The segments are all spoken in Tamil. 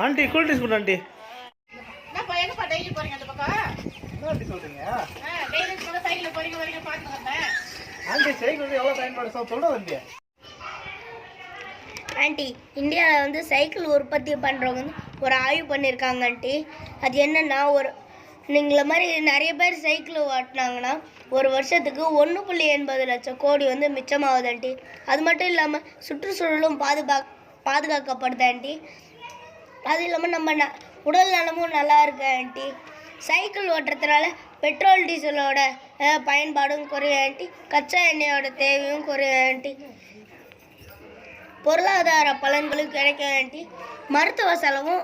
ஆண்டி கூல் ட்ரிங்க்ஸ் கொடு ஆண்டி. என்னப்பா எங்கப்பா டெய்லி போறீங்க அந்த பக்கம்? என்ன ஆண்டி சொல்றீங்க? டெய்லி கூட சைக்கிள் போறீங்க வரீங்க பார்த்துட்டு வந்தேன். ஆண்டி சைக்கிள் வந்து எவ்வளோ பயன்பாடு சொல்கிறோம் ஆண்டி. ஆண்டி, இந்தியாவில் வந்து சைக்கிள் உற்பத்தி பண்ணுறவங்க வந்து ஒரு ஆய்வு பண்ணியிருக்காங்க ஆண்டி. அது என்னென்னா, நீங்கள மாதிரி நிறைய பேர் சைக்கிள் ஓட்டினாங்கன்னா ஒரு வருஷத்துக்கு 1.80 லட்சம் கோடி வந்து மிச்சமாகுது ஆண்டி. அது மட்டும் இல்லாமல் சுற்றுச்சூழலும் பாதுகாக்கப்படுது ஆண்டி. அது இல்லாமல் நம்ம உடல் நலமும் நல்லா இருக்கு ஆண்டி. சைக்கிள் ஓட்டுறதுனால பெட்ரோல் டீசலோட பயன்பாடும் குறையும் ஆண்டி. கச்சா எண்ணெயோட தேவையும் குறையும் ஆண்டி. பொருளாதார பலன்களும் கிடைக்கும் ஆண்டி. மருத்துவ செலவும்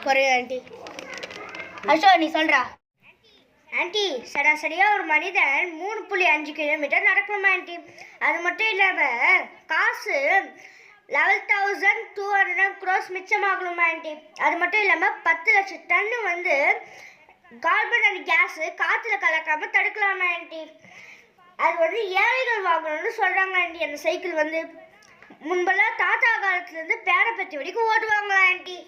குறையும் ஆண்டி. அசோ நீ சொல்கிறா ஆண்டி? சராசரியாக ஒரு மனிதன் 3.5 கிலோமீட்டர் நடக்கணுமா ஆண்டி. அது மட்டும் இல்லாமல் காசு 11,200 crores மிச்சமாகணுமா ஆண்டி. அது மட்டும் இல்லாமல் 10 லட்சம் டன்னு வந்து கார்பன் அண்ட் கேஸு காற்றுல கலக்காமல் தடுக்கலாமா ஆண்டி. அது வந்து ஏழைகள் வாங்கணும்னு சொல்கிறாங்க ஆண்டி. அந்த சைக்கிள் வந்து முன்பெல்லாம் தாத்தா காலத்துலேருந்து பேரை பற்றி வரைக்கும் ஓட்டுவாங்களா ஆண்டி.